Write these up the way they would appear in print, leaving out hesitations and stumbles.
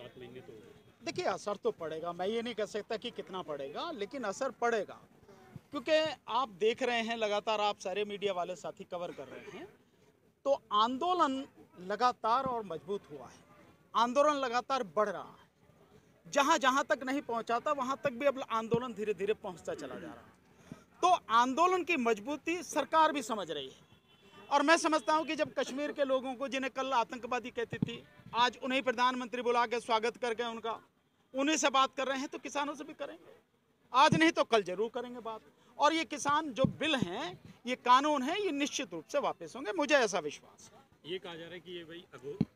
7 महीने तो हो गए। देखिए, असर तो पड़ेगा, मैं ये नहीं कह सकता कि कितना पड़ेगा, लेकिन असर पड़ेगा। क्योंकि आप देख रहे हैं, लगातार आप सारे मीडिया वाले साथी कवर कर रहे हैं, तो आंदोलन लगातार और मजबूत हुआ है। आंदोलन लगातार बढ़ रहा है। जहां जहां तक नहीं पहुंचा था, वहां तक भी अब आंदोलन धीरे धीरे पहुंचता चला जा रहा है। तो आंदोलन की मजबूती सरकार भी समझ रही है। और मैं समझता हूं कि जब कश्मीर के लोगों को, जिन्हें कल आतंकवादी कहती थी, आज उन्हें प्रधानमंत्री बुला के स्वागत करके उन्हीं से बात कर रहे हैं, तो किसानों से भी करेंगे। आज नहीं तो कल जरूर करेंगे बात। और ये किसान जो बिल हैं, ये कानून है, ये निश्चित रूप से वापस होंगे, मुझे ऐसा विश्वास है। ये कहा जा रहा है कि ये भाई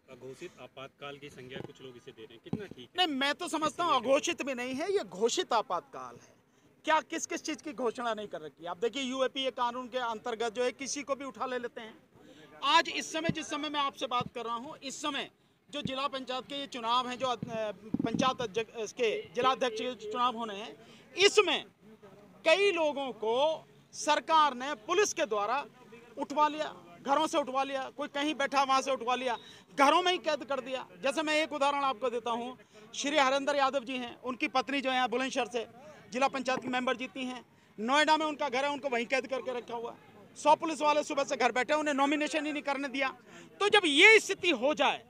अघोषित आपातकाल की संज्ञा कुछ लोग इसे दे रहे हैं, कितना ठीक है? नहीं, मैं तो समझता हूँ अघोषित भी नहीं है, ये घोषित आपातकाल है। क्या किस किस चीज की घोषणा नहीं कर रखी? आप देखिए, यूएपीए कानून के अंतर्गत जो है, किसी को भी उठा ले लेते हैं। आज इस समय, जिस समय मैं आपसे बात कर रहा हूँ, इस समय जो जिला पंचायत के ये चुनाव हैं, जो पंचायत के जिलाध्यक्ष के चुनाव होने हैं, इसमें कई लोगों को सरकार ने पुलिस के द्वारा उठवा लिया, घरों से उठवा लिया। कोई कहीं बैठा वहां से उठवा लिया, घरों में ही कैद कर दिया। जैसे मैं एक उदाहरण आपको देता हूं, श्री हरेंद्र यादव जी हैं, उनकी पत्नी जो है बुलंदशहर से जिला पंचायत की मेंबर जीती हैं, नोएडा में उनका घर है, उनको वहीं कैद करके रखा हुआ है। 100 पुलिस वाले सुबह से घर बैठे, उन्हें नॉमिनेशन ही नहीं करने दिया। तो जब ये स्थिति हो जाए,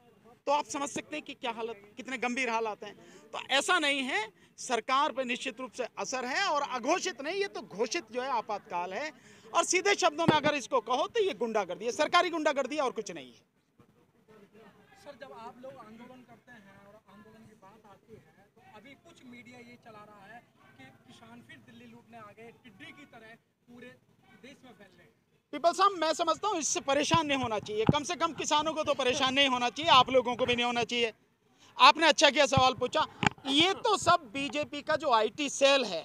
तो आप समझ सकते हैं कि क्या हालत, कितने गंभीर हालात हैं। तो ऐसा नहीं है, सरकार पे निश्चित रूप से असर है, और अघोषित नहीं, ये तो घोषित जो है आपातकाल है। और सीधे शब्दों में अगर इसको कहो तो ये गुंडागर्दी है, सरकारी गुंडागर्दी है, और कुछ नहीं है। सर, जब आप लोग आंदोलन करते हैं और आंदोलन की बात आती है, तो अभी कुछ मीडिया ये चला रहा है कि किसान फिर दिल्ली लूटने आ गए, टिड्डी की तरह पूरे देश में फैल रहे हैं। पीपल साहब, मैं समझता हूँ इससे परेशान नहीं होना चाहिए। कम से कम किसानों को तो परेशान नहीं होना चाहिए, आप लोगों को भी नहीं होना चाहिए। आपने अच्छा किया सवाल पूछा। ये तो सब बीजेपी का जो आईटी सेल है,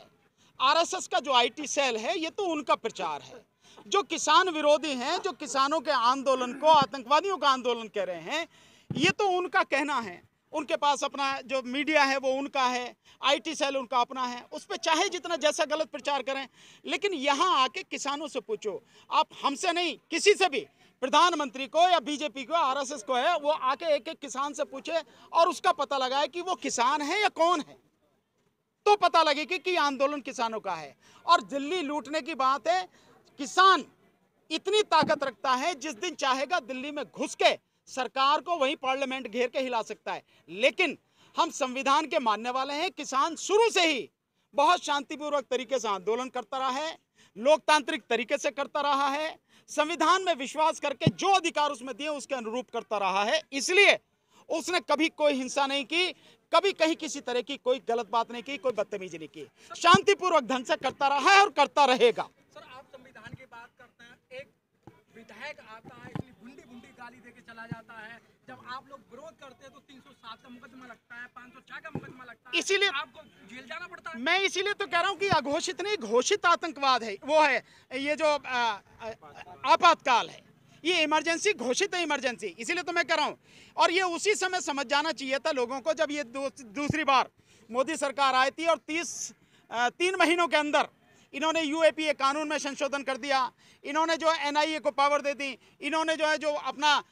आरएसएस का जो आईटी सेल है, ये तो उनका प्रचार है। जो किसान विरोधी हैं, जो किसानों के आंदोलन को आतंकवादियों का आंदोलन कह रहे हैं, ये तो उनका कहना है। उनके पास अपना जो मीडिया है वो उनका है, आईटी सेल उनका अपना है, उस पर चाहे जितना जैसा गलत प्रचार करें। लेकिन यहाँ आके किसानों से पूछो, आप हमसे नहीं, किसी से भी, प्रधानमंत्री को या बीजेपी को, आरएसएस को है, वो आके एक एक किसान से पूछे और उसका पता लगाए कि वो किसान है या कौन है, तो पता लगेगी कि आंदोलन किसानों का है। और दिल्ली लूटने की बात है, किसान इतनी ताकत रखता है, जिस दिन चाहेगा दिल्ली में घुस के सरकार को वहीं पार्लियामेंट घेर के हिला सकता है। लेकिन हम संविधान के मानने वाले हैं। किसान शुरू से ही बहुत शांतिपूर्वक तरीके से आंदोलन करता रहा है, लोकतांत्रिक तरीके से करता रहा है, संविधान में विश्वास करके जो अधिकार उसमें दिए उसके अनुरूप करता रहा है। इसलिए उसने कभी कोई हिंसा नहीं की, कभी कहीं किसी तरह की कोई गलत बात नहीं की, कोई बदतमीजी नहीं की, शांतिपूर्वक ढंग से करता रहा है और करता रहेगा। सर, आप संविधान की बात करते हैं, एक विधायक आता है, इतनी बुंडी बुंडी गाली देके चला जाता है। जब आप लोग विरोध करते हैं तो 307 का मुकदमा लगता है, 506 का मुकदमा लगता है, इसीलिए आपको जेल जाना पड़ता है। मैं इसीलिए तो कह रहा हूं कि अघोषित नहीं, घोषित आतंकवाद है, वो है ये जो आपातकाल है, ये इमरजेंसी घोषित है, इमरजेंसी। इसीलिए तो मैं कह रहा हूं। और ये उसी समय समझ जाना चाहिए था लोगों को, जब ये दूसरी बार मोदी सरकार आई थी और 3 महीनों के अंदर इन्होंने यूएपीए कानून में संशोधन कर दिया, इन्होंने जो एनआईए को पावर दे दी, इन्होंने जो है जो अपना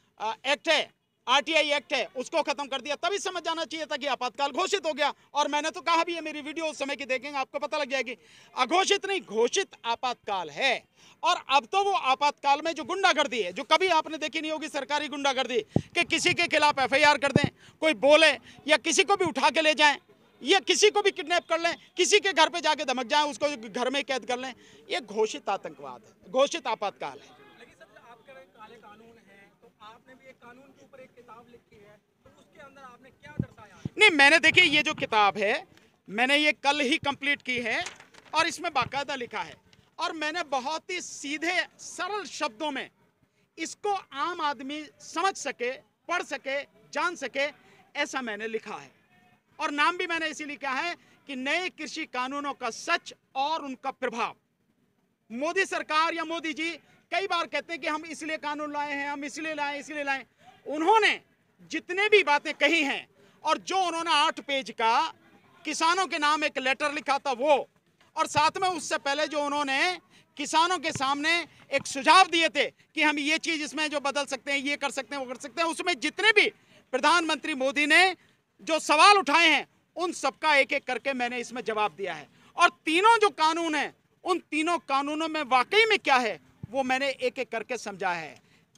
एक्ट है, आरटीआई एक्ट है, उसको खत्म कर दिया। तभी समझ जाना चाहिए था कि आपातकाल घोषित हो गया। और मैंने तो कहा भी है, मेरी वीडियो उस समय की देखेंगे आपको पता लग जाएगी। अघोषित नहीं, घोषित आपातकाल है। और अब तो वो आपातकाल में जो गुंडागर्दी है, जो कभी आपने देखी नहीं होगी, सरकारी गुंडागर्दी, कि किसी के खिलाफ एफआईआर कर दें, कोई बोले, या किसी को भी उठा के ले जाएं, या किसी को भी किडनैप कर लें, किसी के घर पे जाके धमक जाएं, उसको घर में कैद कर लें, ये घोषित आतंकवाद है, घोषित आपातकाल है। लेकिन सर, आपके काले कानून है, तो आपने भी एक कानून के ऊपर एक किताब लिखी है, तो उसके अंदर आपने क्या दर्शाया? नहीं, मैंने देखिए ये जो किताब है, मैंने ये कल ही कंप्लीट की है, और इसमें बाकायदा लिखा है, और मैंने बहुत ही सीधे सरल शब्दों में इसको आम आदमी समझ सके, पढ़ सके, जान सके, ऐसा मैंने लिखा है। और नाम भी मैंने इसीलिए लिखा है कि नए कृषि कानूनों का सच और उनका प्रभाव। मोदी सरकार या मोदी जी कई बार कहते हैं कि हम इसलिए कानून लाए हैं, हम इसलिए लाए, इसलिए लाए। उन्होंने जितने भी बातें कही हैं, और जो उन्होंने 8 पेज का किसानों के नाम एक लेटर लिखा था वो, और साथ में उससे पहले जो उन्होंने किसानों के सामने एक सुझाव दिए थे कि हम ये चीज इसमें जो बदल सकते हैं, ये कर सकते हैं, वो कर सकते हैं, उसमें जितने भी प्रधानमंत्री मोदी ने जो सवाल उठाए हैं उन सबका एक एक करके मैंने इसमें जवाब दिया है। और तीनों जो कानून हैं उन तीनों कानूनों में वाकई में क्या है वो मैंने एक एक करके समझाया है।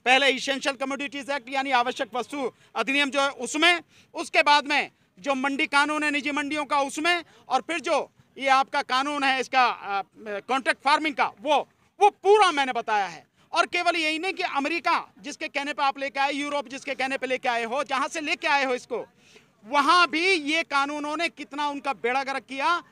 पहले इसेंशियल कमोडिटीज एक्ट यानी आवश्यक वस्तु अधिनियम जो है उसमें, उसके बाद में जो मंडी कानून है निजी मंडियों का उसमें, और फिर जो ये आपका कानून है इसका कॉन्ट्रैक्ट फार्मिंग का वो पूरा मैंने बताया है। और केवल यही नहीं कि अमेरिका जिसके कहने पे आप लेके आए, यूरोप जिसके कहने पे लेके आए हो, जहां से लेके आए हो इसको, वहां भी ये कानूनों ने कितना उनका बेड़ा गर्क किया।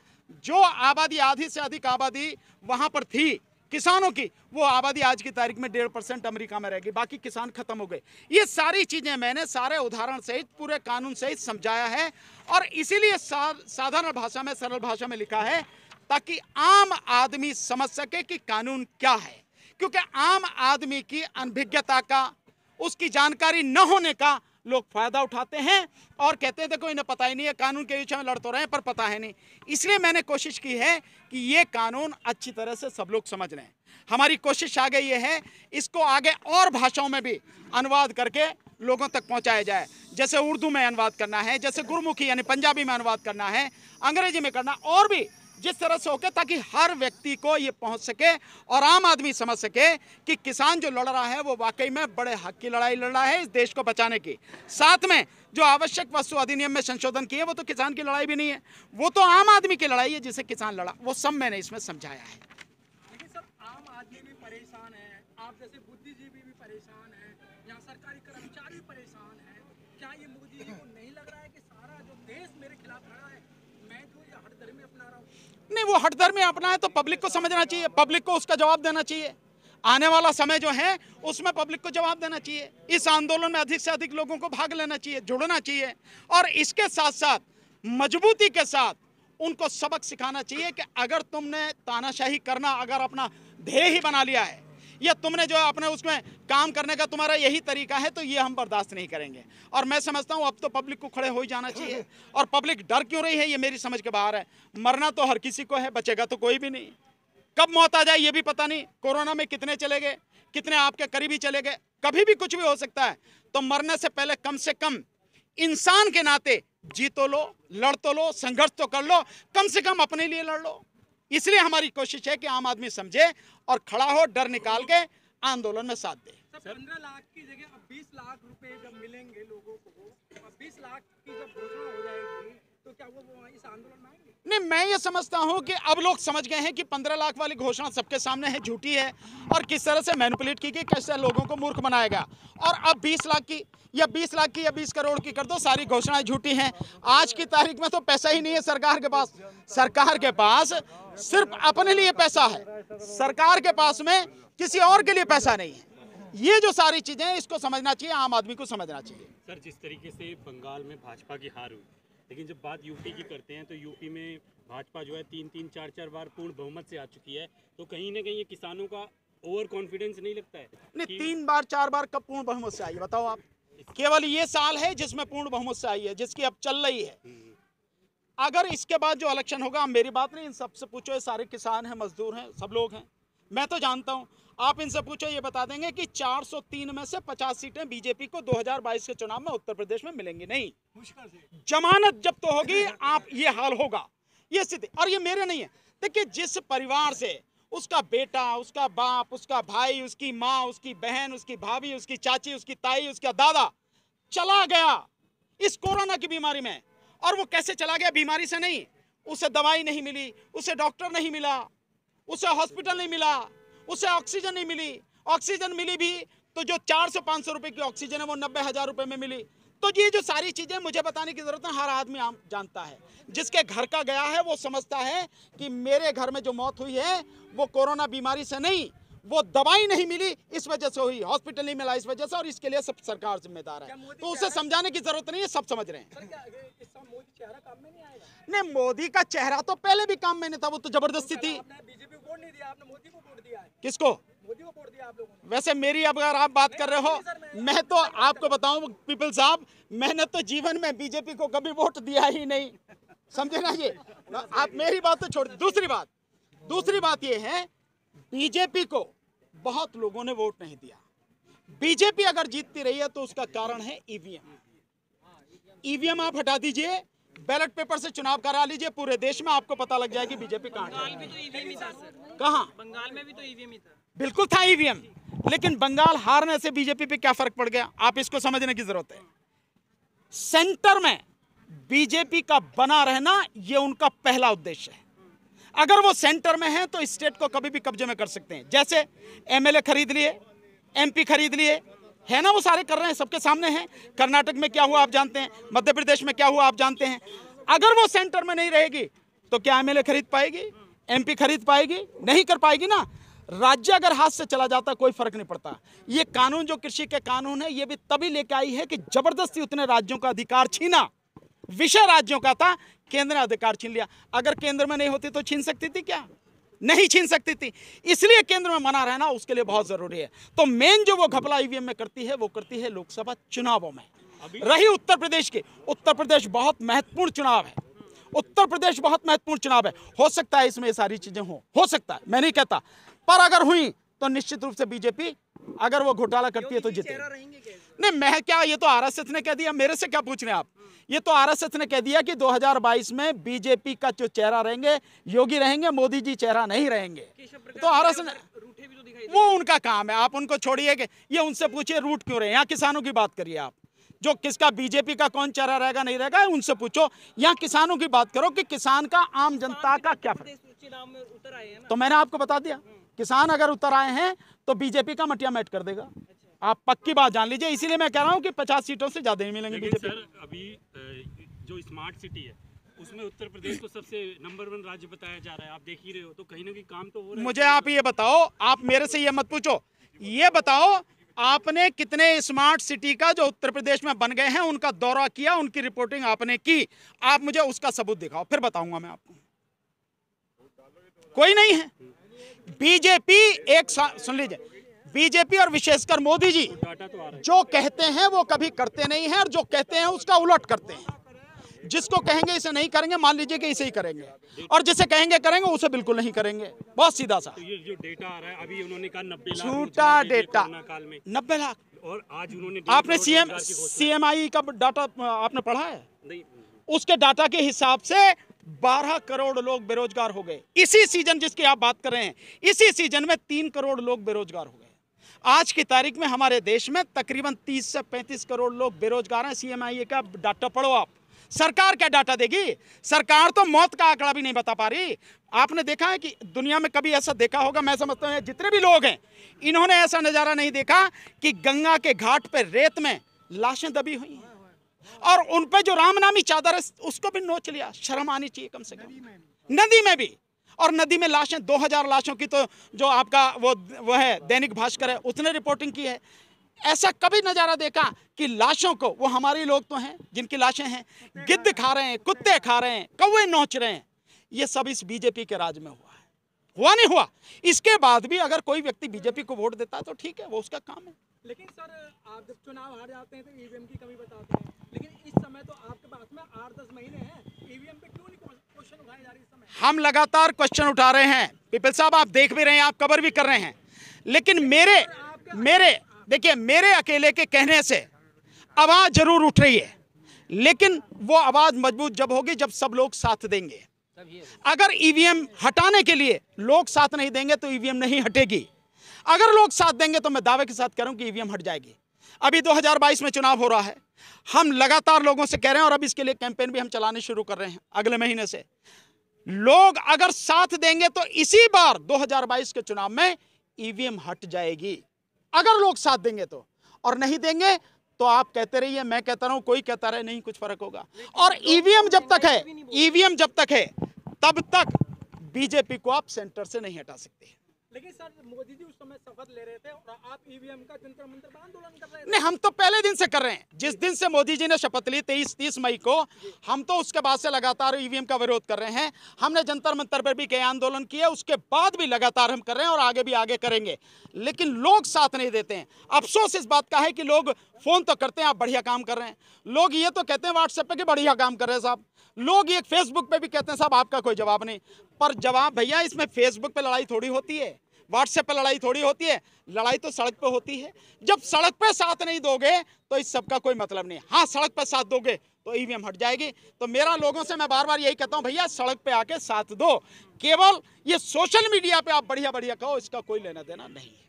जो आबादी, आधी से अधिक आबादी वहां पर थी किसानों की, वो आबादी आज की तारीख में 1.5% अमेरिका में रहेगी, बाकी किसान खत्म हो गए। ये सारी चीजें मैंने सारे उदाहरण सहित पूरे कानून सहित समझाया है और इसीलिए साधारण भाषा में, सरल भाषा में लिखा है ताकि आम आदमी समझ सके कि कानून क्या है। क्योंकि आम आदमी की अनभिज्ञता का, उसकी जानकारी न होने का लोग फायदा उठाते हैं और कहते हैं देखो इन्हें पता ही नहीं है, कानून के विषय में लड़ तो रहे हैं पर पता है नहीं। इसलिए मैंने कोशिश की है कि ये कानून अच्छी तरह से सब लोग समझ लें। हमारी कोशिश आगे ये है इसको आगे और भाषाओं में भी अनुवाद करके लोगों तक पहुंचाया जाए। जैसे उर्दू में अनुवाद करना है, जैसे गुरमुखी यानी पंजाबी में अनुवाद करना है, अंग्रेजी में करना, और भी जिस तरह से होके ताकि हर व्यक्ति को ये पहुंच सके और आम आदमी समझ सके कि किसान जो लड़ रहा है वो वाकई में बड़े हक की लड़ाई लड़ रहा है इस देश को बचाने की। साथ में जो आवश्यक वस्तु अधिनियम में संशोधन किए वो तो किसान की लड़ाई भी नहीं है, वो तो आम आदमी की लड़ाई है जिसे किसान लड़ा। वो सब मैंने इसमें समझाया है। लेकिन सर आम आदमी भी परेशान है, आप जैसे बुद्धिजीवी भी परेशान है, यहाँ सरकारी कर्मचारी परेशान है। क्या ये मोदी जी को नहीं लग रहा है कि सारा जो देश मेरे खिलाफ खड़ा है, मैं जो ये हठधर्मी अपना रहा हूँ? नहीं, वो हठधर्मी अपना है तो पब्लिक को समझना चाहिए, पब्लिक को उसका जवाब देना चाहिए। आने वाला समय जो है उसमें पब्लिक को जवाब देना चाहिए। इस आंदोलन में अधिक से अधिक लोगों को भाग लेना चाहिए, जुड़ना चाहिए और इसके साथ साथ मजबूती के साथ उनको सबक सिखाना चाहिए कि अगर तुमने तानाशाही करना अगर अपना ध्येय ही बना लिया है या तुमने जो है अपने उसमें काम करने का तुम्हारा यही तरीका है तो ये हम बर्दाश्त नहीं करेंगे। और मैं समझता हूँ अब तो पब्लिक को खड़े हो ही जाना चाहिए। और पब्लिक डर क्यों रही है ये मेरी समझ के बाहर है। मरना तो हर किसी को है, बचेगा तो कोई भी नहीं। कब मौत आ जाए ये भी पता नहीं। कोरोना में कितने चले गए, कितने आपके करीबी चले गए, कभी भी कुछ भी हो सकता है। तो मरने से पहले कम से कम इंसान के नाते जी तो लो, लड़ तो लो, संघर्ष तो कर लो, कम से कम अपने लिए लड़ लो। इसलिए हमारी कोशिश है कि आम आदमी समझे और खड़ा हो, डर निकाल के आंदोलन में साथ दे। 15 लाख की जगह अब 20 लाख रुपए जब मिलेंगे लोगों को, अब 20 लाख की जब घोषणा हो जाएगी तो क्या वो इस आंदोलन में आएंगे? नहीं, मैं ये समझता हूं कि अब लोग समझ गए हैं कि 15 लाख वाली घोषणा सबके सामने है, झूठी है और किस तरह से मैनिपुलेट की गई, कैसे लोगों को मूर्ख बनाएगा। और अब 20 लाख की या 20 लाख की या 20 करोड़ की कर दो, सारी घोषणाएं झूठी हैं। आज की तारीख में तो पैसा ही नहीं है सरकार के पास। सरकार के पास सिर्फ अपने लिए पैसा है, सरकार के पास में किसी और के लिए पैसा नहीं है। ये जो सारी चीजें हैं इसको समझना चाहिए, आम आदमी को समझना चाहिए। सर, जिस तरीके से बंगाल में भाजपा की हार हुई, लेकिन जब बात यूपी की करते हैं तो यूपी में भाजपा जो है 3-3, 4-4 बार पूर्ण बहुमत से आ चुकी है। तो कहीं ना कहीं ये किसानों का ओवर कॉन्फिडेंस नहीं लगता है? नहीं, 3 बार 4 बार कब पूर्ण बहुमत से आई है बताओ आप? केवल ये साल है जिसमें पूर्ण बहुमत से आई है, जिसकी अब चल रही है। अगर इसके बाद जो इलेक्शन होगा, मेरी बात नहीं, इन सबसे पूछो, ये सारे किसान हैं, मजदूर हैं, सब लोग हैं, मैं तो जानता हूं। आप इनसे पूछो, ये बता देंगे कि 403 में से 50 सीटें बीजेपी को 2022 के चुनाव में उत्तर प्रदेश में मिलेंगी नहीं। मुश्किल से जमानत जब तो होगी आप, ये हाल होगा, ये स्थिति। और ये मेरे नहीं है, देखिए जिस परिवार से उसका बेटा, उसका बाप, उसका भाई, उसकी माँ, उसकी बहन, उसकी भाभी, उसकी चाची, उसकी ताई, उसका दादा चला गया इस कोरोना की बीमारी में, और वो कैसे चला गया? बीमारी से नहीं, उसे दवाई नहीं मिली, उसे डॉक्टर नहीं मिला, उसे हॉस्पिटल नहीं मिला, उसे ऑक्सीजन नहीं मिली। ऑक्सीजन मिली भी तो जो 400-500 रुपए की ऑक्सीजन है वो 90,000 रुपए में मिली। तो ये जो सारी चीजें मुझे बताने की जरूरत है, हर आदमी आम जानता है। जिसके घर का गया है वो समझता है कि मेरे घर में जो मौत हुई है वो कोरोना बीमारी से नहीं, वो दवाई नहीं मिली इस वजह से हुई, हॉस्पिटल नहीं मिला इस वजह से, और इसके लिए सब सरकार जिम्मेदार है। तो उसे समझाने की जरूरत नहीं है, सब समझ रहे हैं। सर क्या इस समय मोदी चेहरा काम में नहीं आएगा? नहीं, मोदी का चेहरा तो पहले भी काम में नहीं था, वो तो जबरदस्ती थी। आपने बीजेपी को वोट नहीं दिया, आपने मोदी को वोट दिया है। किसको? मोदी को वोट दिया आप लोगों ने। वैसे मेरी, अब अगर आप बात कर रहे हो, मैं तो आपको बताऊं पीपल साहब, मैंने तो जीवन में बीजेपी को कभी वोट दिया ही नहीं, समझे ना? ये आप मेरी बात तो छोड़। दूसरी बात ये है, बीजेपी को बहुत लोगों ने वोट नहीं दिया। बीजेपी अगर जीतती रही है तो उसका कारण है ईवीएम। ईवीएम आप हटा दीजिए, बैलेट पेपर से चुनाव करा लीजिए, पूरे देश में आपको पता लग जाएगी बीजेपी कहाँ बंगाल है। भी तो ईवीएम ही था सर, कहाँ? बंगाल में भी तो ईवीएम ही था। बिल्कुल था ईवीएम, लेकिन बंगाल हारने से बीजेपी पे क्या फर्क पड़ गया, आप इसको समझने की जरूरत है। सेंटर में बीजेपी का बना रहना ये उनका पहला उद्देश्य है। अगर वो सेंटर में है तो स्टेट को कभी भी कब्जे में कर सकते हैं। जैसे एमएलए खरीद लिए, एमपी खरीद लिए, है ना, वो सारे कर रहे हैं, सबके सामने हैं। कर्नाटक में क्या हुआ आप जानते हैं, मध्य प्रदेश में क्या हुआ आप जानते हैं। अगर वो सेंटर में नहीं रहेगी तो क्या एमएलए खरीद पाएगी, एमपी खरीद पाएगी? नहीं कर पाएगी ना। राज्य अगर हाथ से चला जाता कोई फर्क नहीं पड़ता। ये कानून जो कृषि के कानून है, ये भी तभी लेके आई है कि जबरदस्ती उतने राज्यों का अधिकार छीना। विषय राज्यों का था, केंद्र ने अधिकार छीन लिया। अगर केंद्र में नहीं होती तो छीन सकती थी क्या? नहीं छीन सकती थी। इसलिए केंद्र में बना रहना उसके लिए बहुत जरूरी है। तो मेन जो वो घपला ईवीएम में करती है वो करती है लोकसभा चुनावों में। रही उत्तर प्रदेश की, उत्तर प्रदेश बहुत महत्वपूर्ण चुनाव है। उत्तर प्रदेश बहुत महत्वपूर्ण चुनाव है। हो सकता है इसमें ये सारी चीजें हो सकता है, मैं नहीं कहता, पर अगर हुई तो निश्चित रूप से बीजेपी अगर वो घोटाला करती है तो जीतेगी। नहीं, मैं क्या, ये तो आरएसएस ने कह दिया, मेरे से क्या पूछ रहे हैं आप? ये तो आरएसएस ने कह दिया कि 2022 में बीजेपी का जो चेहरा रहेंगे योगी रहेंगे, मोदी जी चेहरा नहीं रहेंगे। तो आरएसएस रूठे भी तो दिखाई वो उनका काम है, आप उनको छोड़िए कि ये उनसे पूछिए रूट क्यों रहे। यहाँ किसानों की बात करिए आप, जो किसका बीजेपी का कौन चेहरा रहेगा नहीं रहेगा उनसे पूछो। यहाँ किसानों की बात करो कि किसान का, आम जनता का क्या फर्क। चुनाव में उतर आए हैं ना। तो मैंने आपको बता दिया, किसान अगर उतर आए हैं तो बीजेपी का मटिया मैट कर देगा। आप पक्की बात जान लीजिए। इसीलिए मैं कह रहा हूँ कि 50 सीटों से ज्यादा नहीं मिलेंगे लेकिन बीजेपी। सर अभी जो स्मार्ट सिटी है उसमें उत्तर प्रदेश को सबसे नंबर 1 राज्य बताया जा रहा है, आप देख ही रहे हो, तो कहीं ना कहीं काम तो हो रहा है। मुझे आप ये बताओ, आप मेरे से ये मत पूछो, ये बताओ आपने कितने स्मार्ट सिटी का जो उत्तर प्रदेश में बन गए हैं उनका दौरा किया, उनकी रिपोर्टिंग आपने की? आप मुझे उसका सबूत दिखाओ, फिर बताऊंगा मैं आपको। कोई नहीं है। बीजेपी सुन लीजिए, बीजेपी और विशेषकर मोदी जी डाटा तो आ रहा है। जो कहते हैं वो कभी करते नहीं हैं, और जो कहते हैं उसका उलट करते हैं। जिसको कहेंगे इसे नहीं करेंगे, मान लीजिए कि इसे ही करेंगे, और जिसे कहेंगे करेंगे उसे बिल्कुल नहीं करेंगे। बहुत सीधा सा। तो ये जो डेटा आ रहा है, अभी उन्होंने कहा 90 लाख झूठा रोजगार दिए डेटा। कोरोना काल में, 90 लाख। और आज उन्होंने आपने 1.5 करोड़ रोजगार की घोषणा सीएमआई का डाटा आपने पढ़ा है? नहीं। उसके डाटा के हिसाब से 12 करोड़ लोग बेरोजगार हो गए इसी सीजन जिसकी आप बात कर रहे हैं। इसी सीजन में 3 करोड़ लोग बेरोजगार हो गए। आज की तारीख में हमारे देश में तकरीबन 30 से 35 करोड़ लोग बेरोजगार हैं। सीएमआई का डाटा पढ़ो आप। सरकार क्या डाटा देगी? सरकार तो मौत का आंकड़ा भी नहीं बता पा रही। आपने देखा है कि दुनिया में कभी ऐसा देखा होगा? मैं समझता हूं जितने भी लोग हैं इन्होंने ऐसा नजारा नहीं देखा कि गंगा के घाट पर रेत में लाशें दबी हुई हैं और उन पे जो रामनामी चादर है उसको भी नोच लिया। शर्म आनी चाहिए कम से कम। नदी में भी, और नदी में लाशें 2000 लाशों की तो जो आपका वो है दैनिक भास्कर है उसने रिपोर्टिंग की है। ऐसा कभी नजारा देखा कि लाशों को, वो हमारे लोग तो हैं जिनकी लाशें हैं, गिद्ध खा रहे हैं, कुत्ते खा रहे हैं, कौवे नोच रहे हैं। ये सब इस बीजेपी के राज में हुआ है। हुआ नहीं हुआ? इसके बाद भी अगर कोई व्यक्ति बीजेपी को वोट देता है तो ठीक है, वो उसका काम है। लेकिन सर आप जब चुनाव हार जाते हैं तो ईवीएम की कमी बताते हैं, लेकिन इस समय तो आपके पास में 8-10 महीने हैं, ईवीएम पे क्यों नहीं क्वेश्चन उठाए जा रहे इस समय? हम लगातार क्वेश्चन उठा रहे हैं पीपल साहब, आप देख भी रहे हैं, आप कवर भी कर रहे हैं। लेकिन मेरे देखिए, मेरे अकेले के कहने से आवाज जरूर उठ रही है, लेकिन वो आवाज मजबूत जब होगी जब सब लोग साथ देंगे। अगर ईवीएम हटाने के लिए लोग साथ नहीं देंगे तो ईवीएम नहीं हटेगी। अगर लोग साथ देंगे तो मैं दावे के साथ कह रहा हूं कि ईवीएम हट जाएगी। अभी 2022 में चुनाव हो रहा है, हम लगातार लोगों से कह रहे हैं और अब इसके लिए कैंपेन भी हम चलाने शुरू कर रहे हैं अगले महीने से। लोग अगर साथ देंगे तो इसी बार 2022 के चुनाव में ईवीएम हट जाएगी, अगर लोग साथ देंगे तो। और नहीं देंगे तो आप कहते रहिए, मैं कहता रहूं, कोई कहता रहे, नहीं कुछ फर्क होगा। और ईवीएम जब तक है तब तक बीजेपी को आप सेंटर से नहीं हटा सकते। लेकिन सर मोदी जी उस समय शपथ ले रहे थे और आप ईवीएम का जंतर मंतर पर आंदोलन कर रहे थे। नहीं, हम तो पहले दिन से कर रहे हैं। जिस दिन से मोदी जी ने शपथ ली 23-30 मई को, हम तो उसके बाद से लगातार ईवीएम का विरोध कर रहे हैं। हमने जंतर मंतर पर भी कई आंदोलन किए, उसके बाद भी लगातार हम कर रहे हैं और आगे भी आगे करेंगे। लेकिन लोग साथ नहीं देते हैं। अफसोस इस बात का है कि लोग फोन तो करते हैं आप बढ़िया काम कर रहे हैं, लोग ये तो कहते हैं व्हाट्सएप पे कि बढ़िया काम कर रहे हैं साहब, लोग ये फेसबुक पे भी कहते हैं साहब आपका कोई जवाब नहीं। पर जवाब भैया, इसमें फेसबुक पे लड़ाई थोड़ी होती है, व्हाट्सएप पे लड़ाई थोड़ी होती है। लड़ाई तो सड़क पे होती है। जब सड़क पे साथ नहीं दोगे तो इस सब का कोई मतलब नहीं। हाँ, सड़क पे साथ दोगे तो ईवीएम हट जाएगी। तो मेरा लोगों से मैं बार बार यही कहता हूं, भैया सड़क पे आके साथ दो। केवल ये सोशल मीडिया पे आप बढ़िया बढ़िया कहो, इसका कोई लेना देना नहीं है।